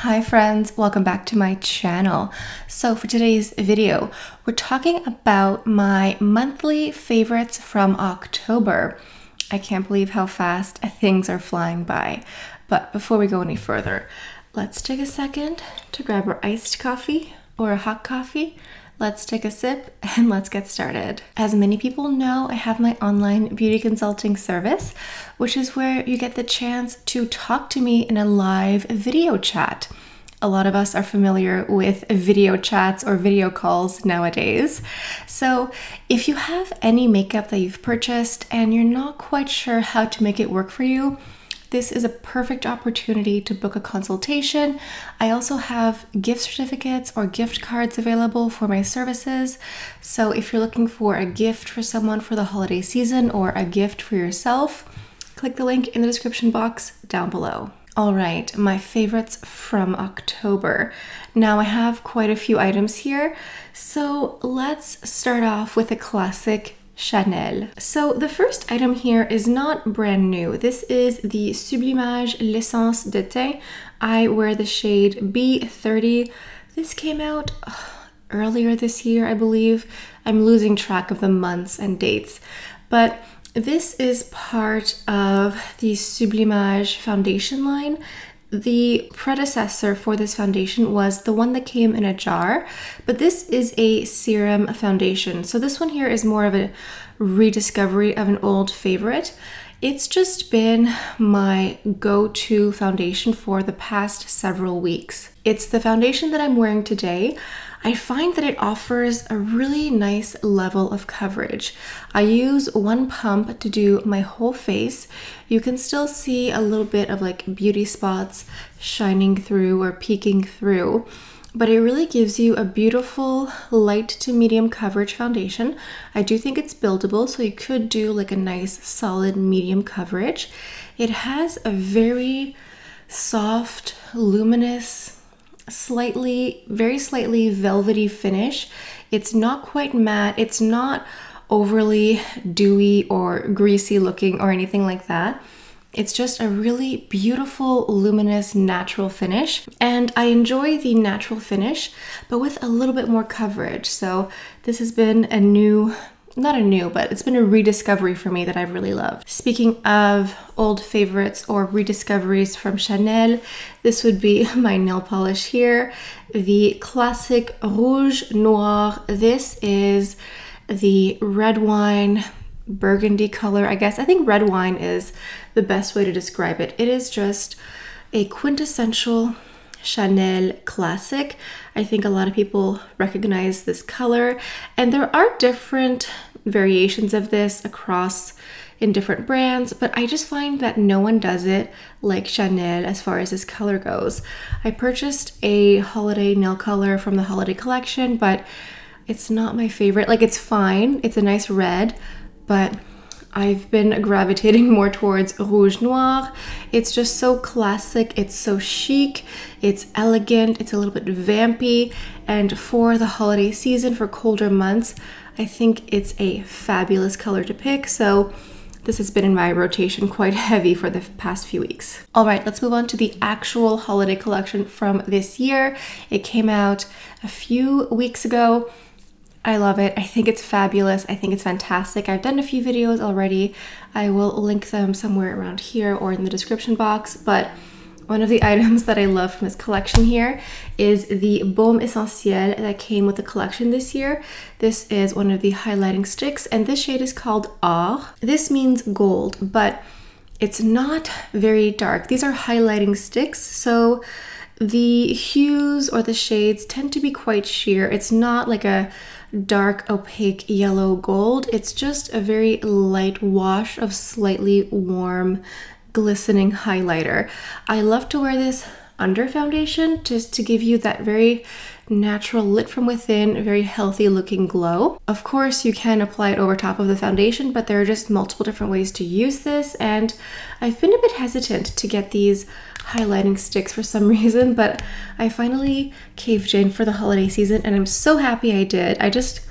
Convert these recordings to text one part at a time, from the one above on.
Hi friends, welcome back to my channel. So for today's video, we're talking about my monthly favorites from October. I can't believe how fast things are flying by. But before we go any further, let's take a second to grab our iced coffee or a hot coffee. Let's take a sip and let's get started. As many people know, I have my online beauty consulting service, which is where you get the chance to talk to me in a live video chat. A lot of us are familiar with video chats or video calls nowadays. So if you have any makeup that you've purchased and you're not quite sure how to make it work for you, this is a perfect opportunity to book a consultation. I also have gift certificates or gift cards available for my services. So if you're looking for a gift for someone for the holiday season or a gift for yourself, click the link in the description box down below. All right, my favorites from October. Now I have quite a few items here. So let's start off with a classic Chanel. So the first item here is not brand new. This is the Sublimage l'essence de teint. I wear the shade B30. This came out earlier this year, I believe. I'm losing track of the months and dates, but this is part of the Sublimage foundation line. The predecessor for this foundation was the one that came in a jar, but this is a serum foundation. So this one here is more of a rediscovery of an old favorite. It's just been my go-to foundation for the past several weeks. It's the foundation that I'm wearing today. I find that it offers a really nice level of coverage. I use one pump to do my whole face. You can still see a little bit of like beauty spots shining through or peeking through, but it really gives you a beautiful light to medium coverage foundation. I do think it's buildable, so you could do like a nice solid medium coverage. It has a very soft, luminous, very slightly velvety finish. It's not quite matte. It's not overly dewy or greasy looking or anything like that. It's just a really beautiful, luminous, natural finish. And I enjoy the natural finish, but with a little bit more coverage. So this has been but it's been a rediscovery for me that I've really loved. Speaking of old favorites or rediscoveries from Chanel, this would be my nail polish here, the classic Rouge Noir. This is the red wine burgundy color, I guess. I think red wine is the best way to describe it. It is just a quintessential Chanel classic. I think a lot of people recognize this color, and there are different variations of this across in different brands, but I just find that no one does it like Chanel as far as this color goes. I purchased a holiday nail color from the holiday collection, but it's not my favorite. Like, it's fine, it's a nice red, but I've been gravitating more towards Rouge Noir. It's just so classic, it's so chic, it's elegant, it's a little bit vampy, and for the holiday season, for colder months, I think it's a fabulous color to pick. So this has been in my rotation quite heavy for the past few weeks. All right, let's move on to the actual holiday collection from this year. It came out a few weeks ago. I love it. I think it's fabulous. I think it's fantastic. I've done a few videos already. I will link them somewhere around here or in the description box, but one of the items that I love from this collection here is the Baume Essentiel that came with the collection this year. This is one of the highlighting sticks, and this shade is called Or. This means gold, but it's not very dark. These are highlighting sticks, so the hues or the shades tend to be quite sheer. It's not like a dark opaque yellow gold. It's just a very light wash of slightly warm glistening highlighter. I love to wear this under foundation just to give you that very natural, lit from within, very healthy looking glow. Of course, you can apply it over top of the foundation, but there are just multiple different ways to use this, and I've been a bit hesitant to get these highlighting sticks for some reason, but I finally caved in for the holiday season, and I'm so happy I did. I just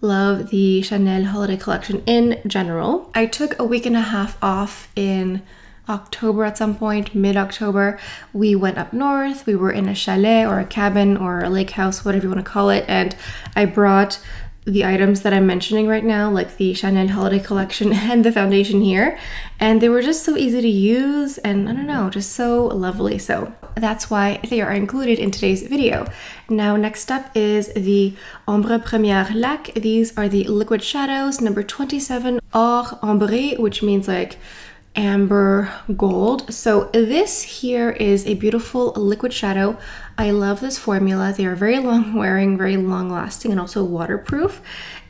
love the Chanel holiday collection in general. I took a week and a half off in October at some point, mid-October. We went up north. We were in a chalet or a cabin or a lake house, whatever you want to call it. And I brought the items that I'm mentioning right now, like the Chanel holiday collection and the foundation here. And they were just so easy to use and I don't know, just so lovely. So that's why they are included in today's video. Now, next up is the Ombre Première Lac. These are the liquid shadows, number 27, Or Ambre, which means like amber gold. So this here is a beautiful liquid shadow. I love this formula. They are very long wearing, very long lasting, and also waterproof.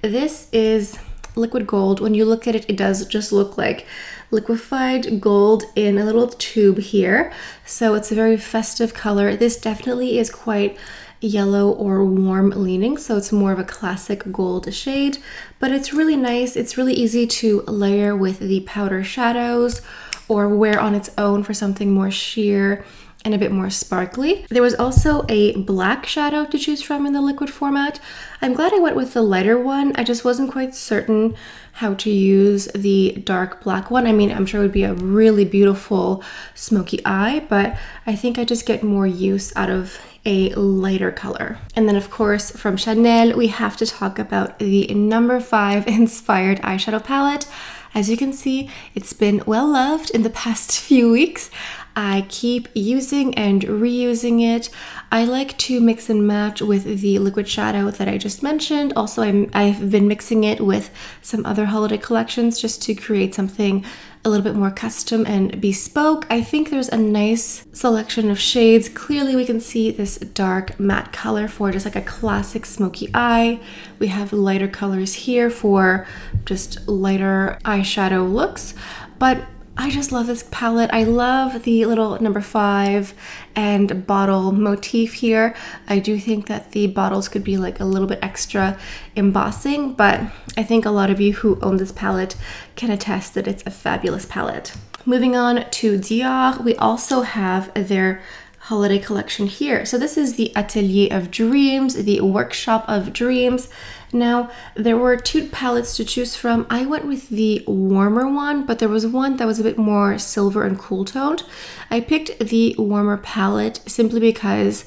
This is liquid gold. When you look at it, it does just look like liquefied gold in a little tube here. So it's a very festive color. This definitely is quite yellow or warm leaning, so it's more of a classic gold shade, but it's really nice. It's really easy to layer with the powder shadows or wear on its own for something more sheer and a bit more sparkly. There was also a black shadow to choose from in the liquid format. I'm glad I went with the lighter one. I just wasn't quite certain how to use the dark black one. I mean, I'm sure it would be a really beautiful smoky eye, but I think I just get more use out of a lighter color. And then of course from Chanel, we have to talk about the number 5 inspired eyeshadow palette. As you can see, it's been well loved in the past few weeks. I keep using and reusing it. I like to mix and match with the liquid shadow that I just mentioned. Also, I've been mixing it with some other holiday collections just to create something a little bit more custom and bespoke. I think there's a nice selection of shades. Clearly we can see this dark matte color for just like a classic smoky eye. We have lighter colors here for just lighter eyeshadow looks, but I just love this palette. I love the little number 5 and bottle motif here. I do think that the bottles could be like a little bit extra embossing, but I think a lot of you who own this palette can attest that it's a fabulous palette. Moving on to Dior, we also have their holiday collection here. So this is the Atelier of Dreams, the Workshop of Dreams. Now, there were 2 palettes to choose from. I went with the warmer one, but there was one that was a bit more silver and cool toned. I picked the warmer palette simply because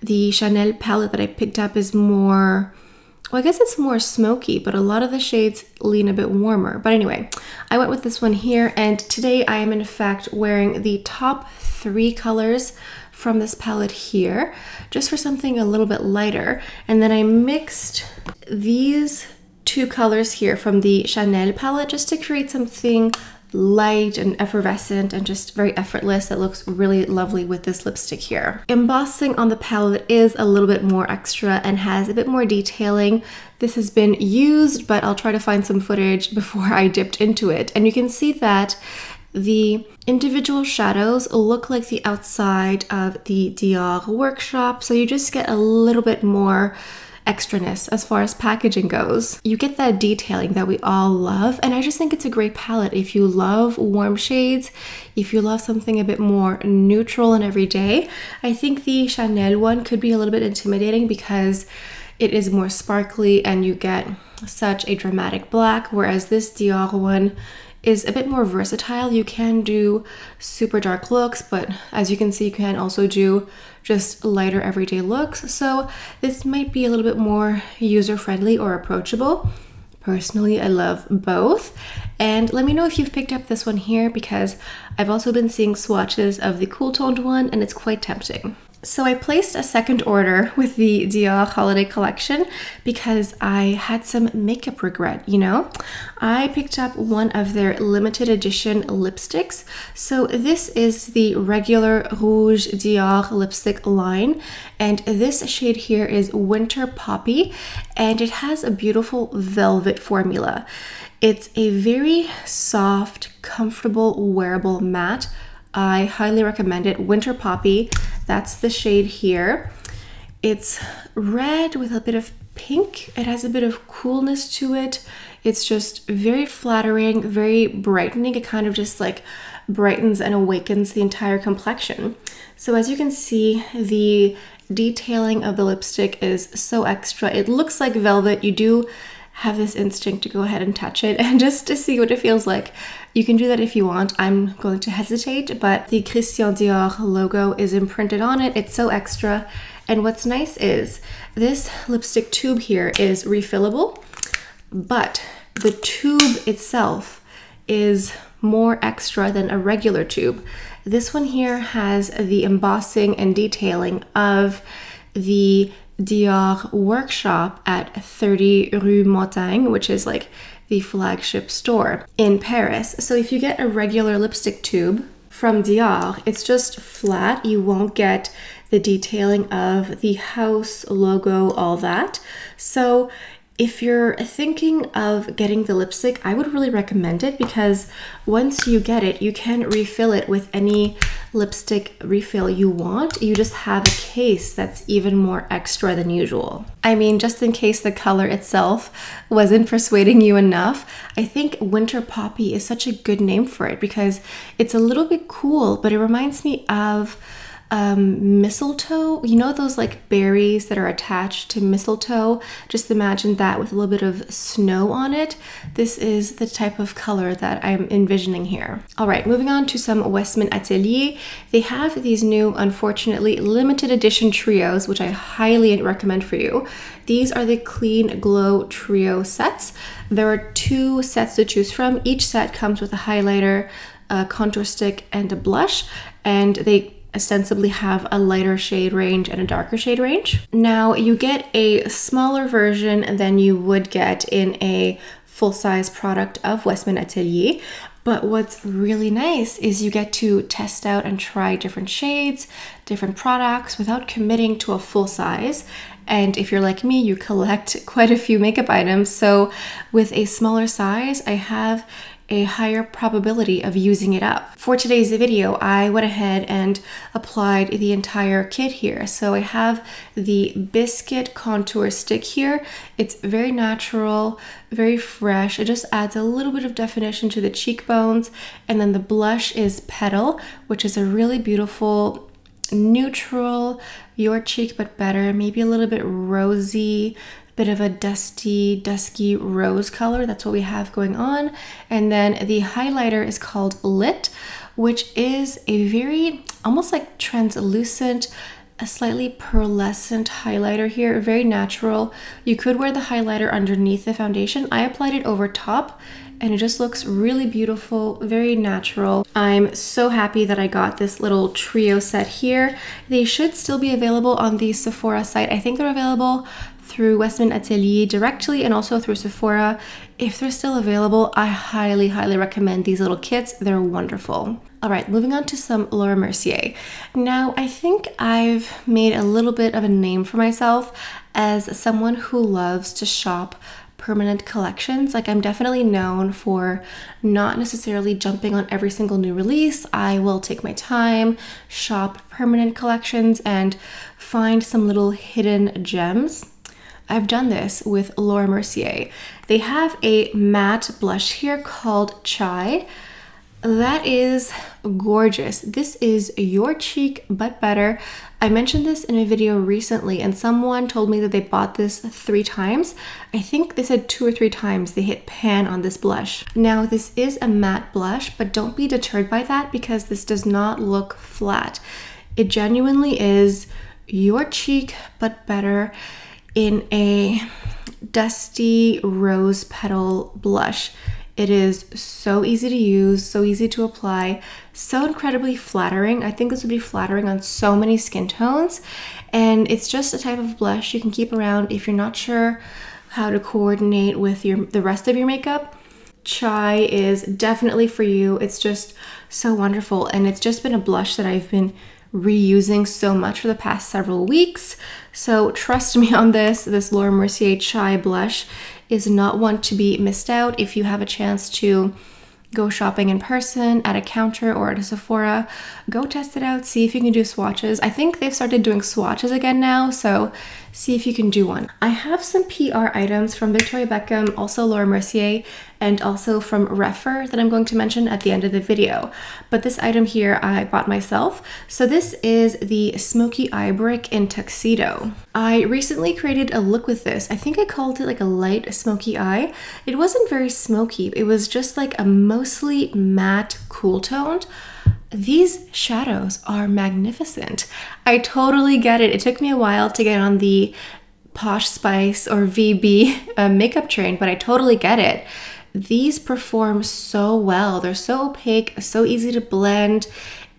the Chanel palette that I picked up is more, well, I guess it's more smoky, but a lot of the shades lean a bit warmer. But anyway, I went with this one here, and today I am in fact wearing the top 3 colors from this palette here, just for something a little bit lighter. And then I mixed these 2 colors here from the Chanel palette just to create something light and effervescent and just very effortless that looks really lovely with this lipstick here. Embossing on the palette is a little bit more extra and has a bit more detailing. This has been used, but I'll try to find some footage before I dipped into it. And you can see that the individual shadows look like the outside of the Dior workshop, so you just get a little bit more extraness as far as packaging goes. You get that detailing that we all love, and I just think it's a great palette if you love warm shades, if you love something a bit more neutral and everyday. I think the Chanel one could be a little bit intimidating because it is more sparkly and you get such a dramatic black, whereas this Dior one is a bit more versatile. You can do super dark looks, but as you can see, you can also do just lighter everyday looks. So this might be a little bit more user-friendly or approachable. Personally, I love both. And let me know if you've picked up this one here, because I've also been seeing swatches of the cool toned one and it's quite tempting. So I placed a second order with the Dior holiday collection because I had some makeup regret, you know? I picked up one of their limited edition lipsticks. So this is the regular Rouge Dior lipstick line, and this shade here is Winter Poppy, and it has a beautiful velvet formula. It's a very soft, comfortable, wearable matte. I highly recommend it. Winter Poppy, that's the shade here. It's red with a bit of pink. It has a bit of coolness to it. It's just very flattering, very brightening. It kind of just like brightens and awakens the entire complexion. So as you can see, the detailing of the lipstick is so extra. It looks like velvet. You do have this instinct to go ahead and touch it and just to see what it feels like. You can do that if you want. I'm going to hesitate, but the Christian Dior logo is imprinted on it. It's so extra. And what's nice is this lipstick tube here is refillable, but the tube itself is more extra than a regular tube. This one here has the embossing and detailing of the Dior workshop at 30 Rue Montaigne, which is like the flagship store in Paris. So if you get a regular lipstick tube from Dior, it's just flat. You won't get the detailing of the house logo, all that. So if you're thinking of getting the lipstick, I would really recommend it because once you get it, you can refill it with any lipstick refill you want. You just have a case that's even more extra than usual. I mean, just in case the color itself wasn't persuading you enough, I think Winter Poppy is such a good name for it because it's a little bit cool, but it reminds me of mistletoe. You know those like berries that are attached to mistletoe? Just imagine that with a little bit of snow on it. This is the type of color that I'm envisioning here. All right, moving on to some Westman Atelier. They have these new, unfortunately, limited edition trios, which I highly recommend for you. These are the Clean Glow Trio sets. There are 2 sets to choose from. Each set comes with a highlighter, a contour stick, and a blush, and they ostensibly have a lighter shade range and a darker shade range. Now you get a smaller version than you would get in a full-size product of Westman Atelier, but what's really nice is you get to test out and try different shades, different products without committing to a full size. And if you're like me, you collect quite a few makeup items. So with a smaller size, I have a higher probability of using it up. For today's video, I went ahead and applied the entire kit here. So I have the Biscuit contour stick here. It's very natural, very fresh. It just adds a little bit of definition to the cheekbones. And then the blush is Petal, which is a really beautiful neutral, your cheek but better, maybe a little bit rosy, bit of a dusky rose color. That's what we have going on. And then the highlighter is called Lit, which is a very almost like translucent, a slightly pearlescent highlighter here, very natural. You could wear the highlighter underneath the foundation. I applied it over top and it just looks really beautiful, very natural. I'm so happy that I got this little trio set here. They should still be available on the Sephora site. I think they're available through Westman Atelier directly and also through Sephora. If they're still available, I highly recommend these little kits. They're wonderful. All right, moving on to some Laura Mercier. Now, I think I've made a little bit of a name for myself as someone who loves to shop permanent collections. Like, I'm definitely known for not necessarily jumping on every single new release. I will take my time, shop permanent collections, and find some little hidden gems. I've done this with Laura Mercier. They have a matte blush here called Chai. That is gorgeous. This is your cheek but better. I mentioned this in a video recently and someone told me that they bought this 3 times. I think they said 2 or 3 times they hit pan on this blush. Now this is a matte blush, but don't be deterred by that because this does not look flat. It genuinely is your cheek but better in a dusty rose petal blush. It is so easy to use, so easy to apply, so incredibly flattering. I think this would be flattering on so many skin tones. And it's just a type of blush you can keep around if you're not sure how to coordinate with the rest of your makeup. Chai is definitely for you. It's just so wonderful. And it's just been a blush that I've been reusing so much for the past several weeks. So trust me on this. This Laura Mercier Chai blush is not one to be missed out. If you have a chance to go shopping in person at a counter or at a Sephora, go test it out, see if you can do swatches. I think they've started doing swatches again now, so see if you can do one. I have some PR items from Victoria Beckham, also Laura Mercier, and also from Refer that I'm going to mention at the end of the video. But this item here I bought myself. So this is the Smokey Eye Brick in Tuxedo. I recently created a look with this. I think I called it like a light smoky eye. It wasn't very smoky. It was just like a mostly matte cool toned. These shadows are magnificent. I totally get it. It took me a while to get on the Posh Spice or VB makeup train, but I totally get it. These perform so well. They're so opaque, so easy to blend,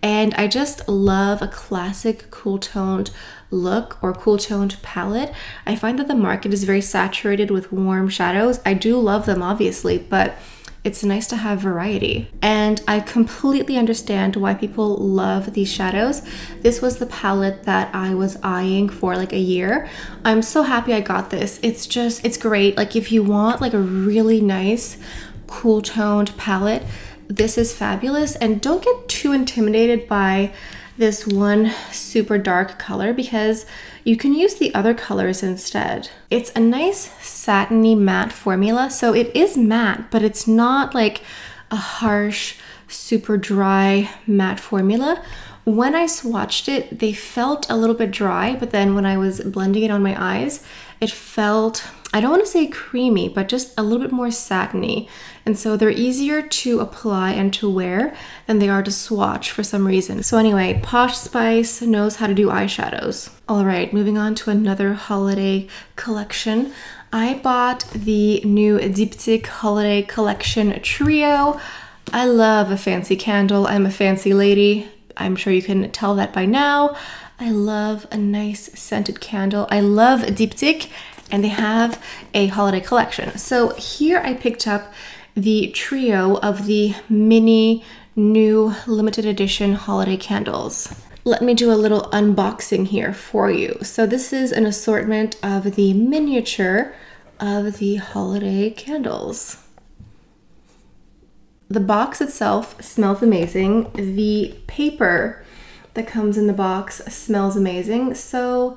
and I just love a classic cool toned look or cool toned palette. I find that the market is very saturated with warm shadows. I do love them, obviously, but it's nice to have variety. And I completely understand why people love these shadows. This was the palette that I was eyeing for like a year. I'm so happy I got this. It's great. Like if you want like a really nice, cool toned palette, this is fabulous. And don't get too intimidated by this one super dark color because you can use the other colors instead. It's a nice satiny matte formula. So it is matte, but it's not like a harsh, super dry matte formula. When I swatched it, they felt a little bit dry, but then when I was blending it on my eyes, it felt, I don't want to say creamy, but just a little bit more satiny. And so they're easier to apply and to wear than they are to swatch for some reason. So anyway, Posh Spice knows how to do eyeshadows. All right, moving on to another holiday collection. I bought the new Diptych holiday collection trio. I love a fancy candle. I'm a fancy lady. I'm sure you can tell that by now. I love a nice scented candle. I love Diptych, and they have a holiday collection. So here I picked up the trio of the mini new limited edition holiday candles. Let me do a little unboxing here for you. So this is an assortment of the miniature of the holiday candles. The box itself smells amazing. The paper that comes in the box smells amazing. So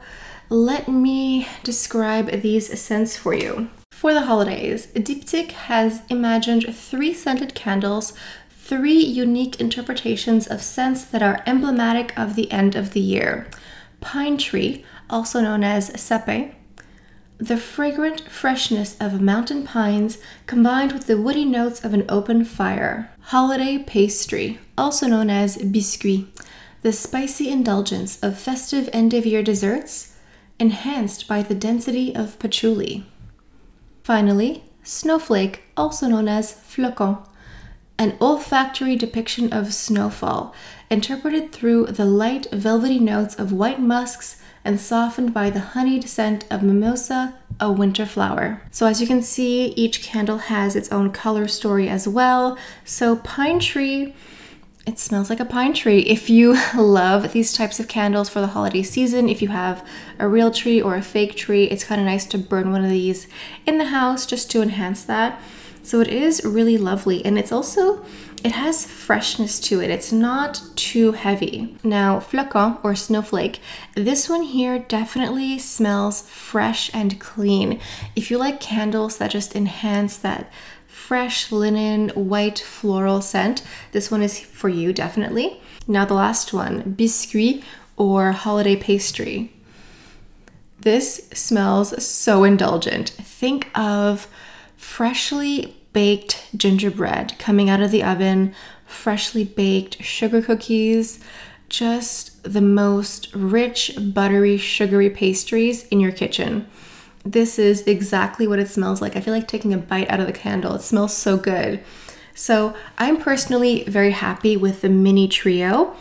let me describe these scents for you. For the holidays, Diptych has imagined 3 scented candles, 3 unique interpretations of scents that are emblematic of the end of the year. Pine tree, also known as sapin, the fragrant freshness of mountain pines combined with the woody notes of an open fire. Holiday pastry, also known as biscuit, the spicy indulgence of festive end-of-year desserts, enhanced by the density of patchouli. Finally, snowflake, also known as flocon, an olfactory depiction of snowfall, interpreted through the light velvety notes of white musks and softened by the honeyed scent of mimosa, a winter flower. So as you can see, each candle has its own color story as well. So pine tree, it smells like a pine tree. If you love these types of candles for the holiday season, if you have a real tree or a fake tree, it's kind of nice to burn one of these in the house just to enhance that. So it is really lovely, and it's also, it has freshness to it. It's not too heavy. Now, flocon or snowflake, this one here definitely smells fresh and clean. If you like candles that just enhance that fresh linen, white floral scent, this one is for you, definitely. Now the last one, biscuit or holiday pastry. This smells so indulgent. Think of freshly baked gingerbread coming out of the oven, freshly baked sugar cookies, just the most rich, buttery, sugary pastries in your kitchen. This is exactly what it smells like. I feel like taking a bite out of the candle. It smells so good. So I'm personally very happy with the mini trio.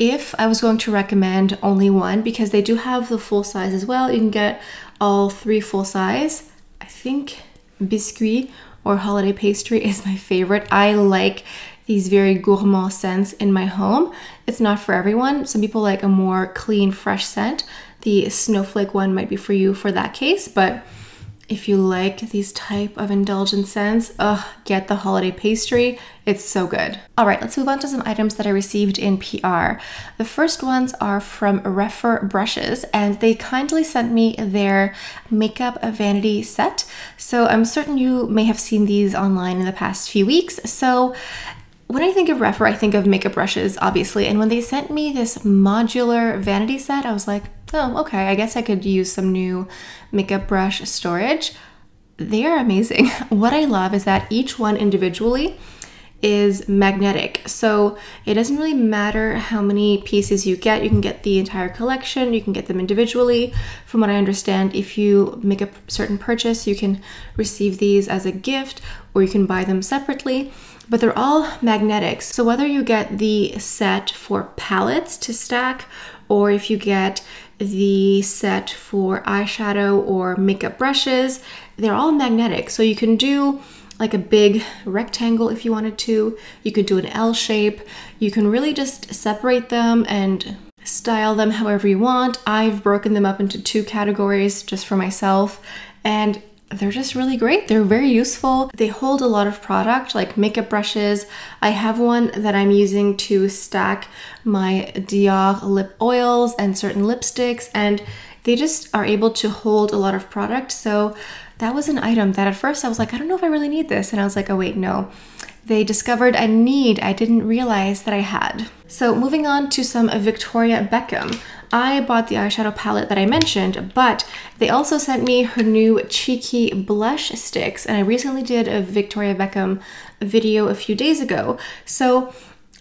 If I was going to recommend only one, because they do have the full size as well, you can get all 3 full size. I think biscuit or holiday pastry is my favorite. I like these very gourmand scents in my home. It's not for everyone. Some people like a more clean, fresh scent. The snowflake one might be for you for that case, but If you like these type of indulgent scents, get the holiday pastry. It's so good. All right, let's move on to some items that I received in PR. The first ones are from Refer Brushes, and they kindly sent me their makeup vanity set. So I'm certain you may have seen these online in the past few weeks. So when I think of Refer, I think of makeup brushes, obviously. And when they sent me this modular vanity set, I was like, oh, okay, I guess I could use some new makeup brush storage. They are amazing. What I love is that each one individually is magnetic. So it doesn't really matter how many pieces you get. You can get the entire collection. You can get them individually. From what I understand, if you make a certain purchase, you can receive these as a gift or you can buy them separately. But they're all magnetic. So whether you get the set for palettes to stack, or if you get the set for eyeshadow or makeup brushes, they're all magnetic. So you can do like a big rectangle if you wanted to. You could do an L shape. You can really just separate them and style them however you want. I've broken them up into 2 categories just for myself, and they're just really great. They're very useful. They hold a lot of product, like makeup brushes. I have one that I'm using to stack my Dior lip oils and certain lipsticks, and they just are able to hold a lot of product. So that was an item that at first I was like, I don't know if I really need this. And I was like, oh wait, no. They discovered a need I didn't realize that I had. So moving on to some Victoria Beckham. I bought the eyeshadow palette that I mentioned, but they also sent me her new cheeky blush sticks. And I recently did a Victoria Beckham video a few days ago. So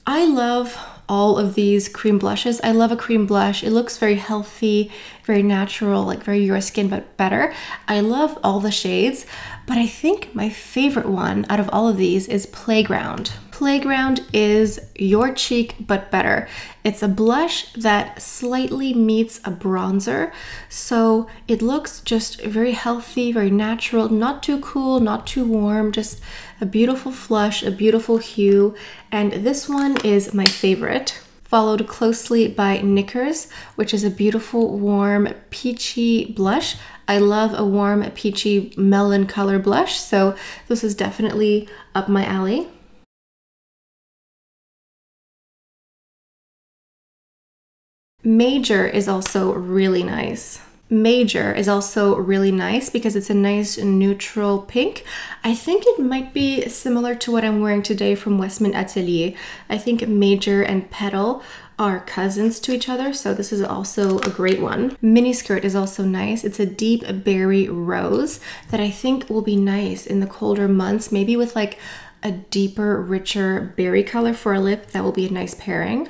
I love all of these cream blushes. I love a cream blush. It looks very healthy, very natural, like very your skin, but better. I love all the shades, but I think my favorite one out of all of these is Playground. Playground is your cheek, but better. It's a blush that slightly meets a bronzer. So it looks just very healthy, very natural, not too cool, not too warm, just a beautiful flush, a beautiful hue. And this one is my favorite, followed closely by Knickers, which is a beautiful, warm, peachy blush. I love a warm, peachy melon color blush, so this is definitely up my alley. Major is also really nice. Major is also really nice because it's a nice neutral pink. I think it might be similar to what I'm wearing today from Westman Atelier. I think Major and Petal are cousins to each other, so this is also a great one. Mini skirt is also nice. It's a deep berry rose that I think will be nice in the colder months, maybe with like a deeper, richer berry color for a lip. That will be a nice pairing.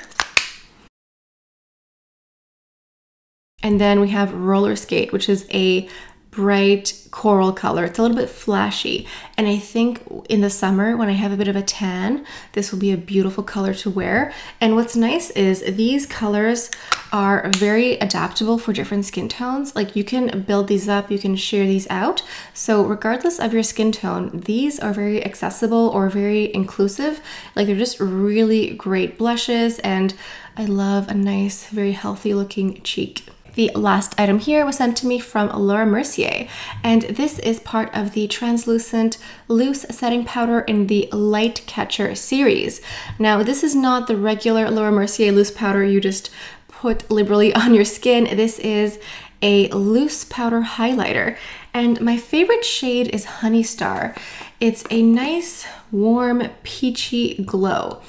And then we have Roller Skate, which is a bright coral color. It's a little bit flashy. And I think in the summer, when I have a bit of a tan, this will be a beautiful color to wear. And what's nice is these colors are very adaptable for different skin tones. Like you can build these up, you can sheer these out. So regardless of your skin tone, these are very accessible or very inclusive. Like they're just really great blushes, and I love a nice, very healthy looking cheek. The last item here was sent to me from Laura Mercier, and this is part of the translucent loose setting powder in the Light Catcher series. Now, this is not the regular Laura Mercier loose powder you just put liberally on your skin. This is a loose powder highlighter, and my favorite shade is Honey Star. It's a nice, warm, peachy glow,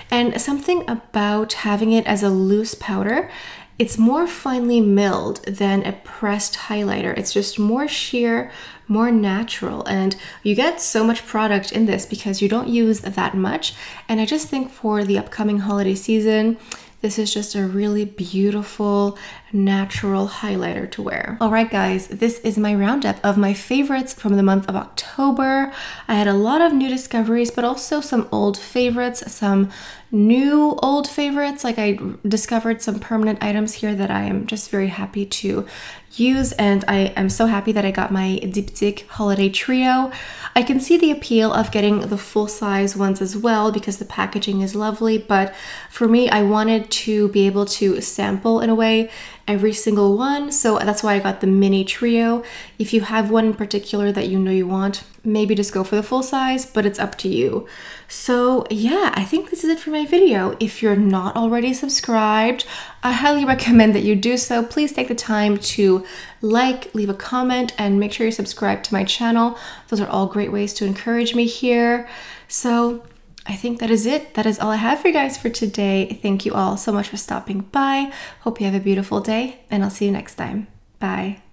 and something about having it as a loose powder, it's more finely milled than a pressed highlighter. It's just more sheer, more natural, and you get so much product in this because you don't use that much. And I just think for the upcoming holiday season, this is just a really beautiful, natural highlighter to wear. All right, guys, this is my roundup of my favorites from the month of October. I had a lot of new discoveries, but also some old favorites, some new old favorites. Like I discovered some permanent items here that I am just very happy to use, and I am so happy that I got my Diptych holiday trio. I can see the appeal of getting the full-size ones as well because the packaging is lovely, but for me, I wanted to be able to sample in a way every single one, so that's why I got the mini trio. If you have one in particular that you know you want, maybe just go for the full size, but it's up to you. So yeah, I think this is it for my video. If you're not already subscribed, I highly recommend that you do so. Please take the time to like, leave a comment, and make sure you subscribe to my channel. Those are all great ways to encourage me here. So I think that is it. That is all I have for you guys for today. Thank you all so much for stopping by. Hope you have a beautiful day, and I'll see you next time. Bye.